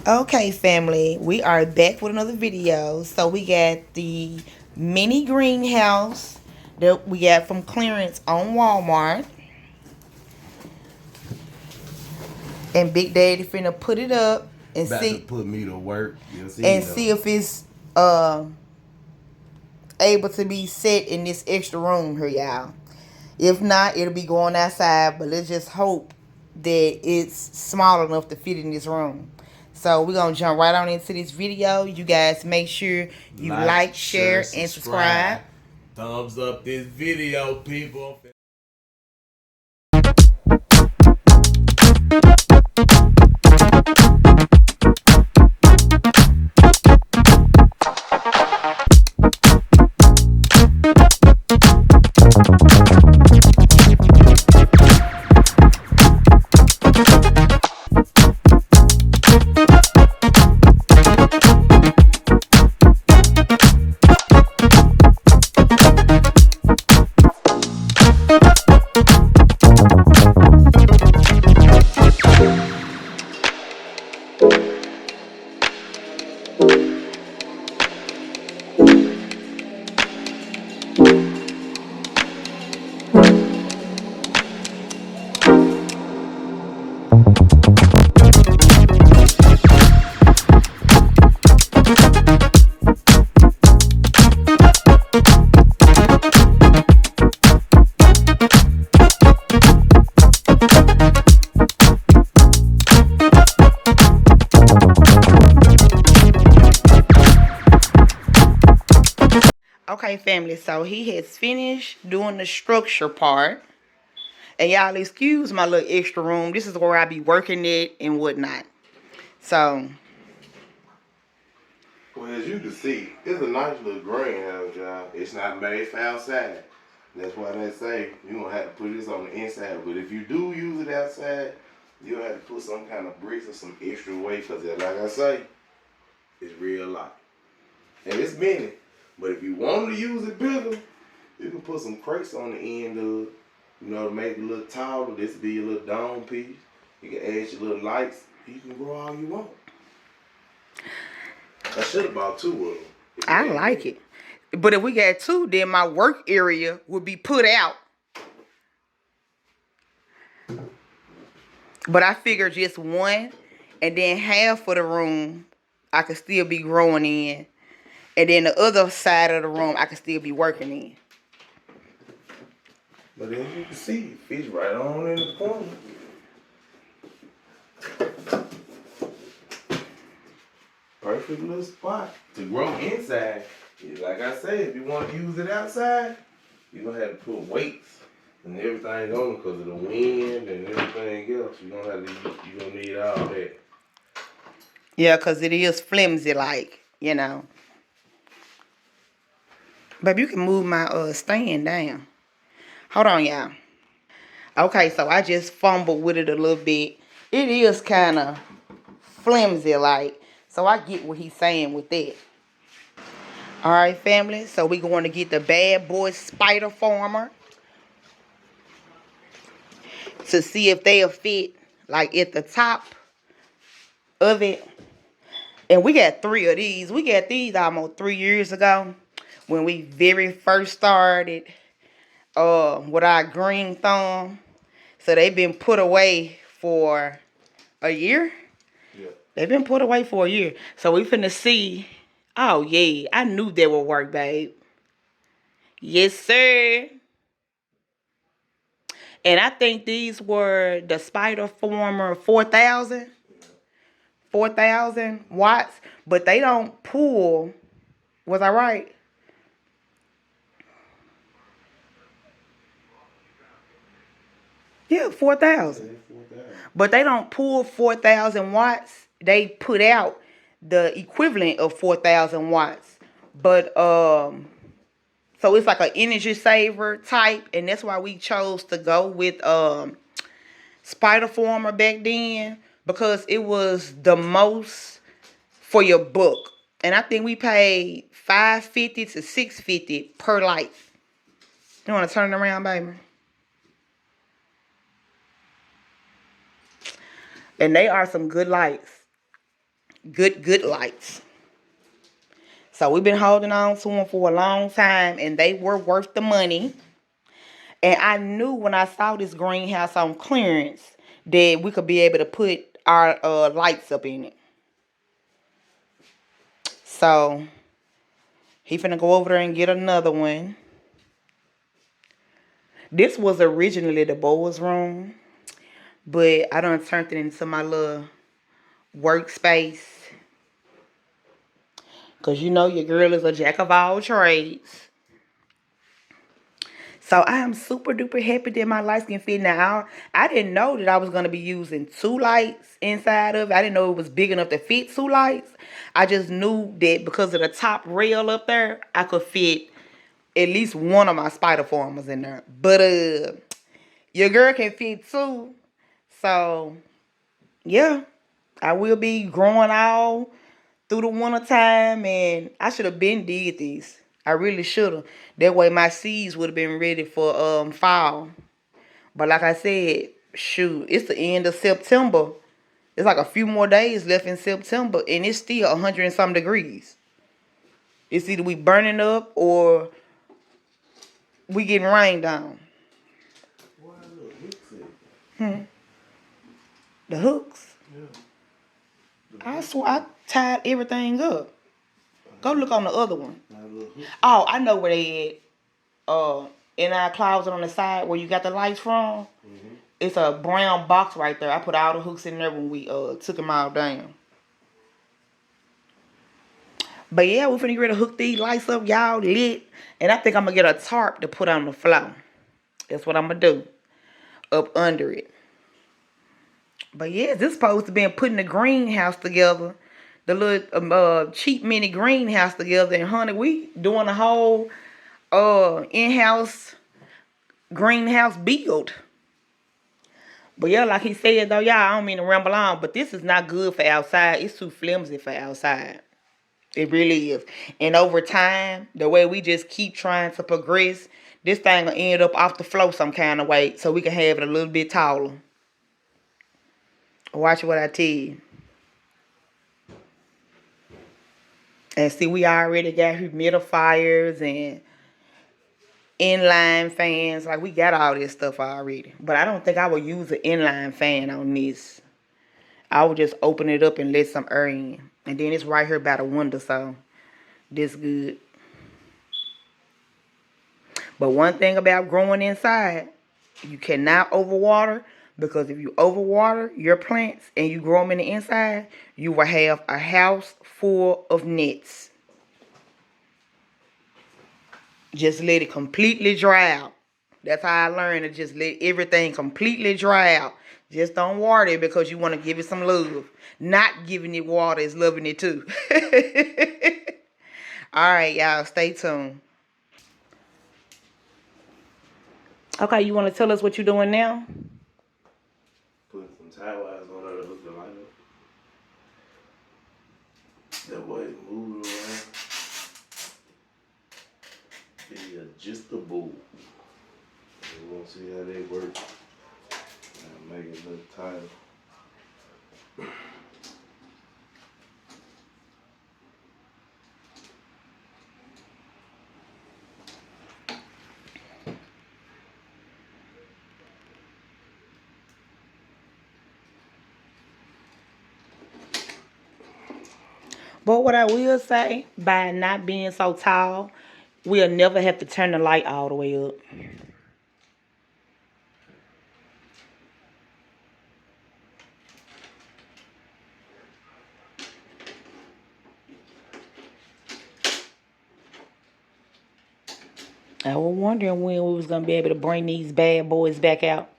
Okay, family, we are back with another video. So we got the mini greenhouse that we got from clearance on Walmart, and Big Daddy finna put it up and About to see put me to work. You'll see and though. see if it's uh able to be set in this extra room here, y'all. If not, it'll be going outside. But let's just hope that it's small enough to fit in this room. So we're gonna jump right on into this video. You guys make sure you like, share, and subscribe. Thumbs up this video, people. Okay, family. So he has finished doing the structure part. And y'all excuse my little extra room. This is where I be working it and whatnot. So Well, as you can see, it's a nice little greenhouse, y'all. It's not made for outside. That's why they say you don't have to put this on the inside. But if you do use it outside, you'll have to put some kind of bricks or some extra weight because, like I say, it's real light. And it's mini. But if you want to use it bigger, you can put some crates on the end of it, to make it a little taller. This be your little dome piece. You can add your little lights. You can grow all you want. I should have bought two of them. I like it. But if we got two, then my work area would be put out. But I figured just one, and then half of the room I could still be growing in. And then the other side of the room I could still be working in. But as you can see, it fits right on in the corner. Perfect little spot to grow inside. Like I said, if you want to use it outside, you're going to have to put weights and everything on it because of the wind and everything else. You're going to need all that. Yeah, because it is flimsy like. Baby, you can move my stand down. Hold on, y'all. Okay, so I just fumbled with it a little bit. It is kind of flimsy like. So I get what he's saying with that. All right, family. So we're going to get the Bad Boy Spider Farmer to see if they'll fit like at the top of it. And we got three of these. We got these almost 3 years ago when we very first started with our green thumb. So they've been put away for a year. Yeah. They've been put away for a year. So we finna see. Oh, yeah. I knew they would work, babe. Yes, sir. And I think these were the Spider Former 4,000 watts. But they don't pull. Was I right? Yeah, 4,000. But they don't pull 4,000 watts. They put out the equivalent of 4,000 watts. But so it's like an energy saver type, and that's why we chose to go with Spider Former back then because it was the most for your buck. And I think we paid $5.50 to $6.50 per light. You want to turn it around, baby? And they are some good lights. Good lights. So we've been holding on to them for a long time, and they were worth the money. And I knew when I saw this greenhouse on clearance that we could be able to put our lights up in it. So he finna go over there and get another one. This was originally the boys' room, but I done turned it into my little workspace. Cause you know your girl is a jack of all trades. So I am super duper happy that my lights can fit now. I didn't know that I was going to be using 2 lights inside of it. I didn't know it was big enough to fit 2 lights. I just knew that because of the top rail up there, I could fit at least one of my spider farmers in there. But your girl can fit 2. So yeah, I will be growing all through the winter time, and I should have been did this. I really should have. That way my seeds would have been ready for fall. But like I said, shoot, it's the end of September. It's like a few more days left in September, and it's still 100 and some degrees. It's either we burning up or we getting rained on. The hooks. Yeah. I swear I tied everything up. Go look on the other one. Oh, I know where they at. In our closet on the side where you got the lights from. Mm-hmm. It's a brown box right there. I put all the hooks in there when we took them all down. But yeah, we're finna get ready to hook these lights up, y'all, lit. And I think I'm gonna get a tarp to put on the floor. That's what I'm gonna do. Up under it. But yeah, this supposed to be putting the greenhouse together. The little cheap mini greenhouse together. And honey, we doing a whole in-house greenhouse build. But yeah, like he said though, y'all, I don't mean to ramble on, but this is not good for outside. It's too flimsy for outside. It really is. And over time, the way we just keep trying to progress, this thing will end up off the floor some kind of way so we can have it a little bit taller. Watch what I tell you. And see, we already got humidifiers and inline fans. Like, we got all this stuff already. But I don't think I would use an inline fan on this. I would just open it up and let some air in. And then it's right here by the window, so this good. But one thing about growing inside, you cannot overwater, because if you overwater your plants and you grow them in the inside, you will have a house full of nets. Just let it completely dry out. That's how I learned to just let everything completely dry out. Just don't water it because you want to give it some love. Not giving it water is loving it too. All right, y'all, stay tuned. Okay, you want to tell us what you're doing now? Put some tie wires on there to hook the light up. That way it moves around. Be adjustable. We won't see how they work. I'll make it look tighter. But what I will say, by not being so tall, we'll never have to turn the light all the way up. I was wondering when we was going to be able to bring these bad boys back out.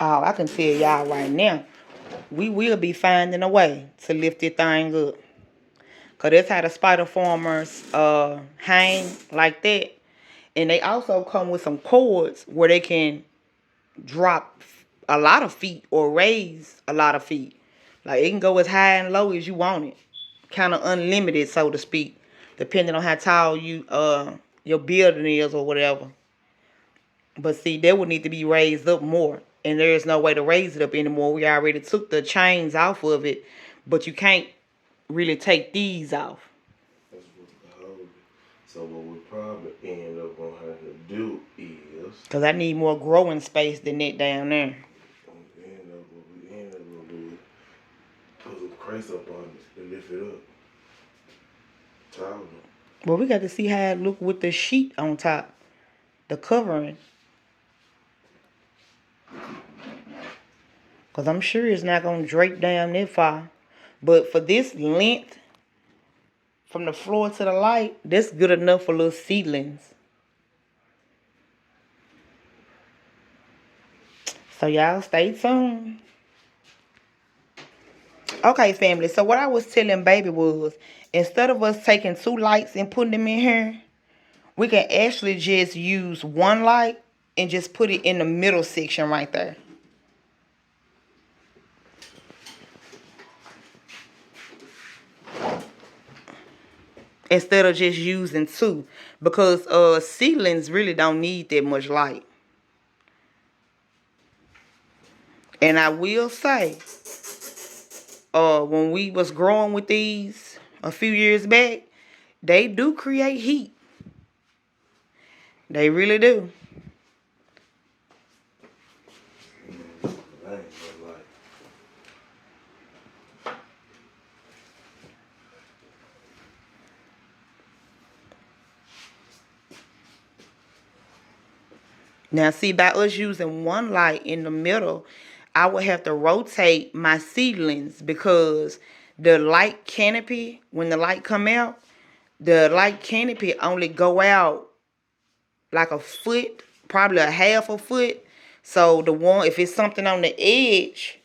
Oh, I can tell y'all right now, we will be finding a way to lift this thing up. Because that's how the spider farmers hang like that. And they also come with some cords where they can drop a lot of feet or raise a lot of feet. Like it can go as high and low as you want it. Kind of unlimited, so to speak, depending on how tall your building is or whatever. But see, that would need to be raised up more. And there is no way to raise it up anymore. We already took the chains off of it, but you can't really take these off. That's what's the hold it. So what we probably end up gonna have to do is, because I need more growing space than that down there. what we end up gonna do is put some crates up on it and lift it up. Taller. Well, we got to see how it look with the sheet on top, the covering. Because I'm sure it's not going to drape down that far. But for this length, from the floor to the light, that's good enough for little seedlings. So y'all stay tuned. Okay, family. So what I was telling baby was, instead of us taking 2 lights and putting them in here, we can actually just use 1 light and just put it in the middle section right there. Instead of just using 2. Because ceilings really don't need that much light. And I will say, when we was growing with these a few years back, they do create heat. They really do. Now, see, by us using 1 light in the middle, I would have to rotate my seedlings because the light canopy, when the light come out, the light canopy only go out like a foot, probably a half a foot. So the one, if it's something on the edge,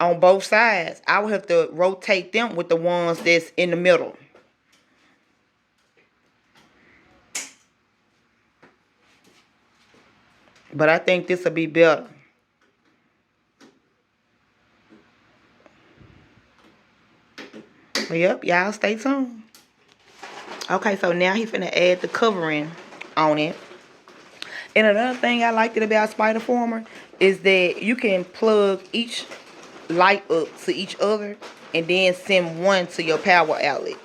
on both sides, I would have to rotate them with the ones that's in the middle. But I think this will be better. Yep, y'all stay tuned. Okay, so now he's finna add the covering on it. And another thing I liked it about Spiderformer is that you can plug each light up to each other and then send one to your power outlet.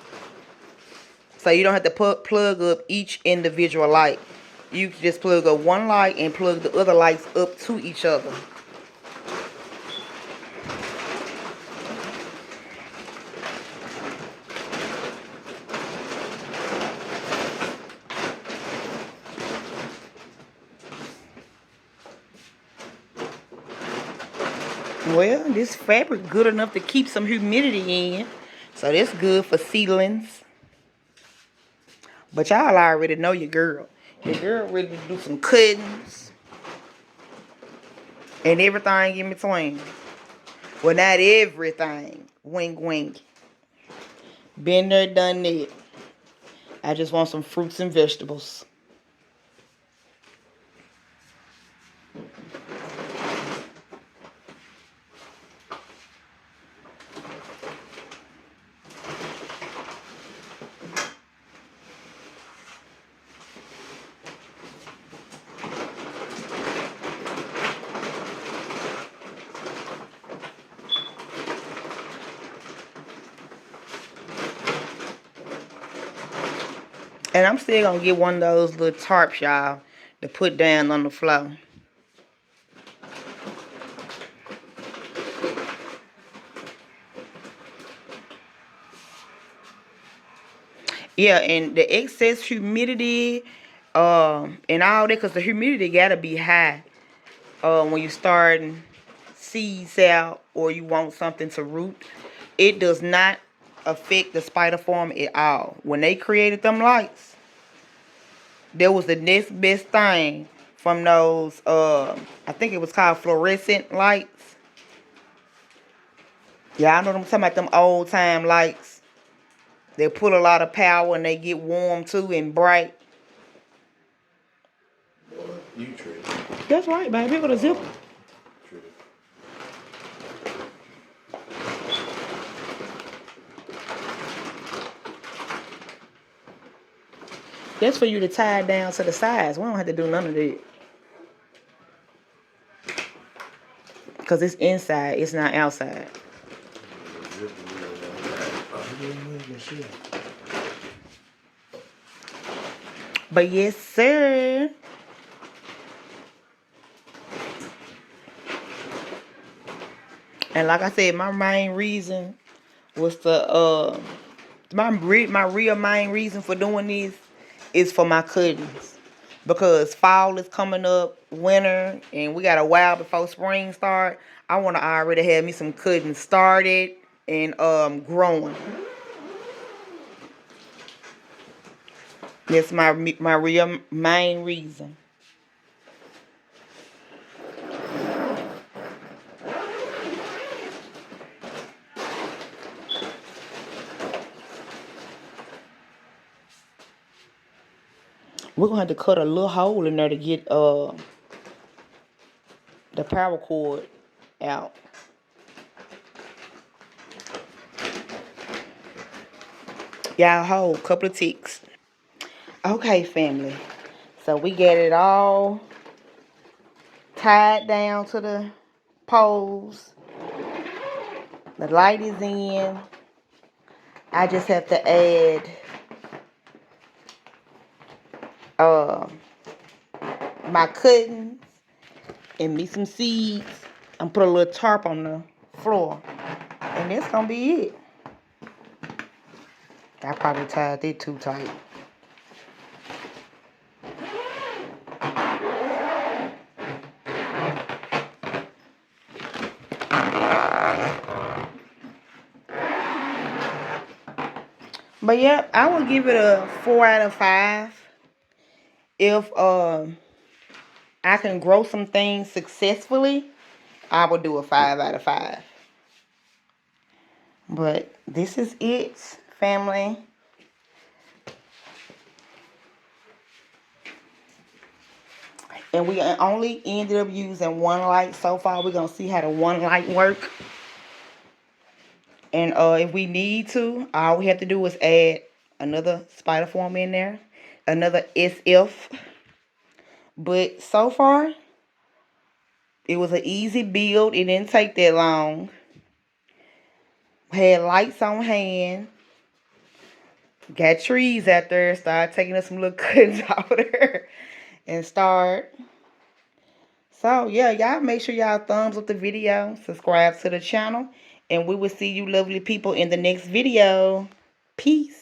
So you don't have to plug up each individual light. You can just plug up 1 light and plug the other lights up to each other. Well, this fabric good enough to keep some humidity in. So that's good for seedlings. But y'all already know your girl. Your girl ready to do some cuttings. And everything in between. Well, not everything. Wink, wink. Been there, done that. I just want some fruits and vegetables. And I'm still going to get one of those little tarps, y'all, to put down on the floor. Yeah, and the excess humidity and all that, because the humidity got to be high when you starting seeds out or you want something to root. It does not affect the Spiderform at all. When they created them lights, that was the next best thing from those, I think it was called fluorescent lights. Yeah, I know them talking about them old time lights. They put a lot of power and they get warm too and bright. You trip. That's right, baby. With a zipper. That's for you to tie it down to the sides. We don't have to do none of that. Because it's inside. It's not outside. But yes, sir. And like I said, my main reason was to my real main reason for doing this is for my cuttings, because fall is coming up, winter, and we got a while before spring start. I want to already have me some cuttings started and growing. That's my real main reason. We're gonna have to cut a little hole in there to get the power cord out. Y'all hold, couple of ticks. Okay, family. So we get it all tied down to the poles. The light is in. I just have to add my cuttings and me some seeds and put a little tarp on the floor. And that's gonna be it. I probably tied it too tight. But yeah, I would give it a 4 out of 5. If I can grow some things successfully, I would do a 5 out of 5. But this is it, family. And we only ended up using one light so far. We're going to see how the one light work. And if we need to, all we have to do is add another spider form in there. Another SF. But so far, it was an easy build. It didn't take that long. Had lights on hand. Got trees out there. Started taking us some little cuttings out there. And start. So, yeah, y'all make sure y'all thumbs up the video. Subscribe to the channel. And we will see you lovely people in the next video. Peace.